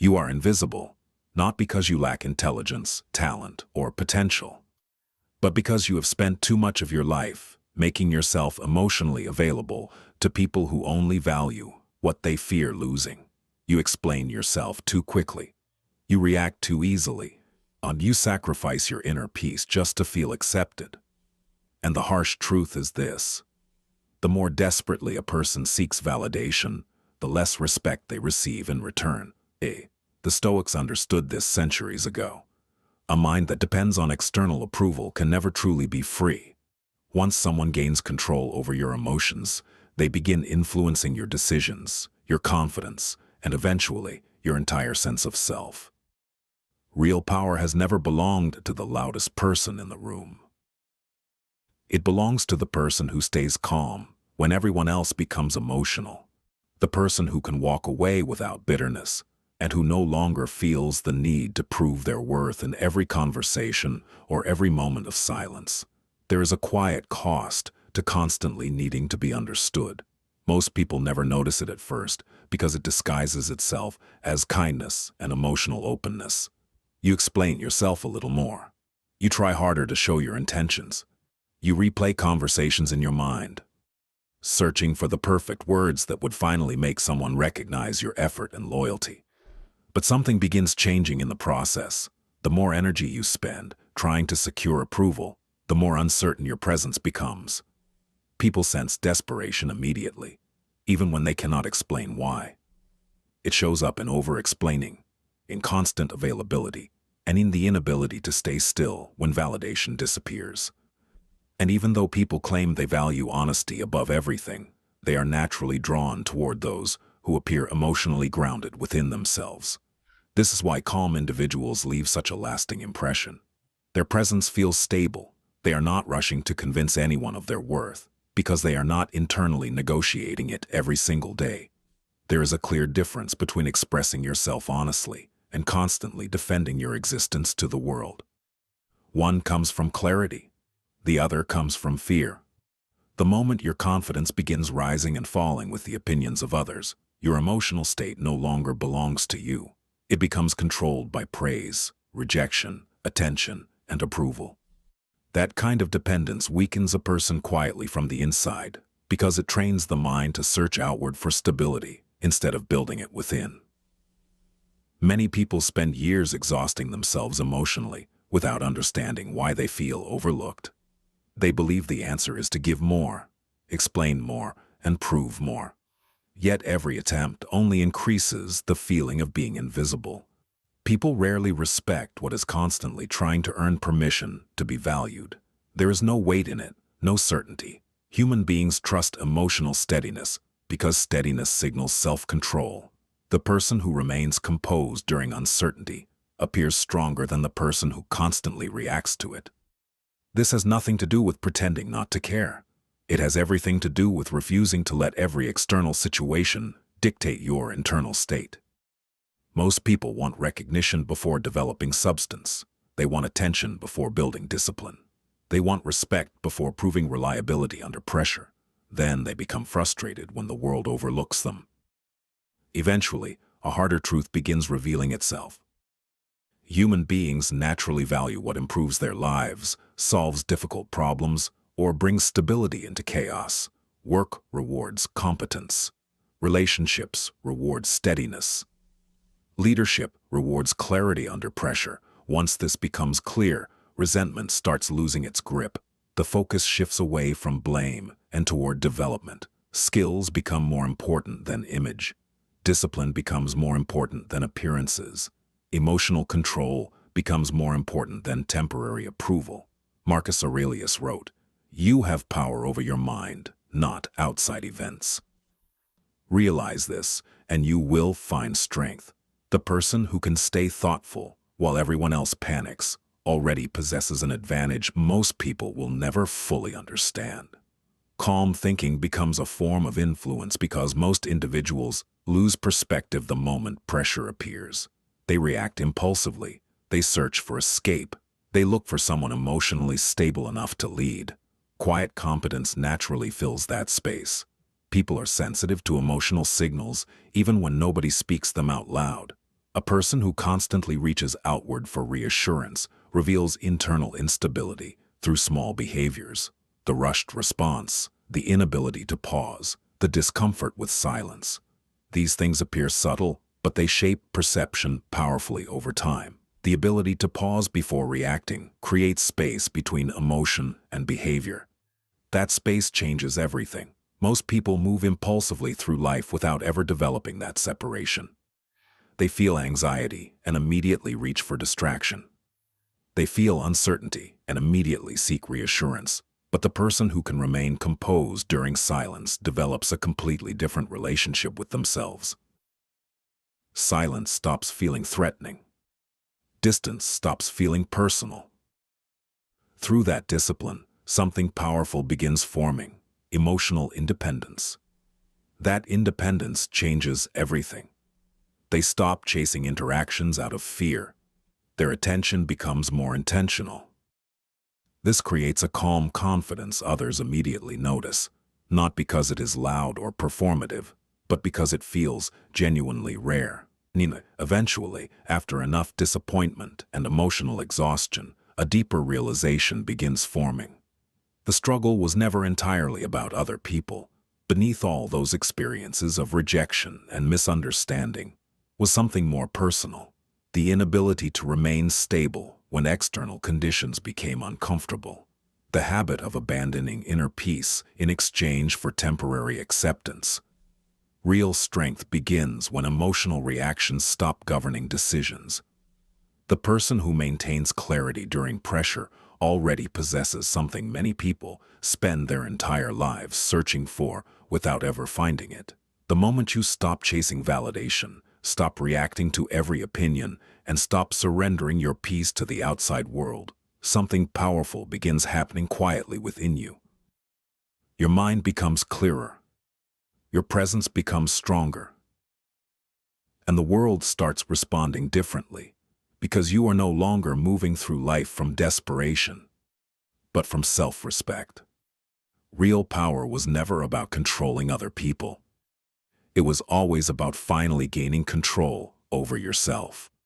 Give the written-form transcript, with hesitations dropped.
You are invisible, not because you lack intelligence, talent, or potential, but because you have spent too much of your life making yourself emotionally available to people who only value what they fear losing. You explain yourself too quickly. You react too easily, and you sacrifice your inner peace just to feel accepted. And the harsh truth is this: the more desperately a person seeks validation, the less respect they receive in return. The Stoics understood this centuries ago. A mind that depends on external approval can never truly be free. Once someone gains control over your emotions, they begin influencing your decisions, your confidence, and eventually, your entire sense of self. Real power has never belonged to the loudest person in the room. It belongs to the person who stays calm when everyone else becomes emotional, the person who can walk away without bitterness, and who no longer feels the need to prove their worth in every conversation or every moment of silence. There is a quiet cost to constantly needing to be understood. Most people never notice it at first because it disguises itself as kindness and emotional openness. You explain yourself a little more. You try harder to show your intentions. You replay conversations in your mind, searching for the perfect words that would finally make someone recognize your effort and loyalty. But something begins changing in the process. The more energy you spend trying to secure approval, the more uncertain your presence becomes. People sense desperation immediately, even when they cannot explain why. It shows up in over-explaining, in constant availability, and in the inability to stay still when validation disappears. And even though people claim they value honesty above everything, they are naturally drawn toward those who appear emotionally grounded within themselves. This is why calm individuals leave such a lasting impression. Their presence feels stable. They are not rushing to convince anyone of their worth, because they are not internally negotiating it every single day. There is a clear difference between expressing yourself honestly and constantly defending your existence to the world. One comes from clarity. The other comes from fear. The moment your confidence begins rising and falling with the opinions of others, your emotional state no longer belongs to you. It becomes controlled by praise, rejection, attention, and approval. That kind of dependence weakens a person quietly from the inside because it trains the mind to search outward for stability instead of building it within. Many people spend years exhausting themselves emotionally without understanding why they feel overlooked. They believe the answer is to give more, explain more, and prove more. Yet every attempt only increases the feeling of being invisible. People rarely respect what is constantly trying to earn permission to be valued. There is no weight in it, no certainty. Human beings trust emotional steadiness because steadiness signals self-control. The person who remains composed during uncertainty appears stronger than the person who constantly reacts to it. This has nothing to do with pretending not to care. It has everything to do with refusing to let every external situation dictate your internal state. Most people want recognition before developing substance. They want attention before building discipline. They want respect before proving reliability under pressure. Then they become frustrated when the world overlooks them. Eventually, a harder truth begins revealing itself. Human beings naturally value what improves their lives, solves difficult problems, or brings stability into chaos. Work rewards competence. Relationships reward steadiness. Leadership rewards clarity under pressure. Once this becomes clear, resentment starts losing its grip. The focus shifts away from blame and toward development. Skills become more important than image. Discipline becomes more important than appearances. Emotional control becomes more important than temporary approval. Marcus Aurelius wrote, "You have power over your mind, not outside events." Realize this, and you will find strength. The person who can stay thoughtful while everyone else panics already possesses an advantage most people will never fully understand. Calm thinking becomes a form of influence because most individuals lose perspective the moment pressure appears. They react impulsively. They search for escape. They look for someone emotionally stable enough to lead. Quiet competence naturally fills that space. People are sensitive to emotional signals even when nobody speaks them out loud. A person who constantly reaches outward for reassurance reveals internal instability through small behaviors, the rushed response, the inability to pause, the discomfort with silence. These things appear subtle, but they shape perception powerfully over time. The ability to pause before reacting creates space between emotion and behavior. That space changes everything. Most people move impulsively through life without ever developing that separation. They feel anxiety and immediately reach for distraction. They feel uncertainty and immediately seek reassurance. But the person who can remain composed during silence develops a completely different relationship with themselves. Silence stops feeling threatening. Distance stops feeling personal. Through that discipline, something powerful begins forming: emotional independence. That independence changes everything. They stop chasing interactions out of fear. Their attention becomes more intentional. This creates a calm confidence others immediately notice, not because it is loud or performative, but because it feels genuinely rare. Eventually, after enough disappointment and emotional exhaustion, a deeper realization begins forming. The struggle was never entirely about other people. Beneath all those experiences of rejection and misunderstanding was something more personal: the inability to remain stable when external conditions became uncomfortable, the habit of abandoning inner peace in exchange for temporary acceptance. Real strength begins when emotional reactions stop governing decisions. The person who maintains clarity during pressure already possesses something many people spend their entire lives searching for without ever finding it. The moment you stop chasing validation, stop reacting to every opinion, and stop surrendering your peace to the outside world, something powerful begins happening quietly within you. Your mind becomes clearer. Your presence becomes stronger. And the world starts responding differently, because you are no longer moving through life from desperation, but from self-respect. Real power was never about controlling other people. It was always about finally gaining control over yourself.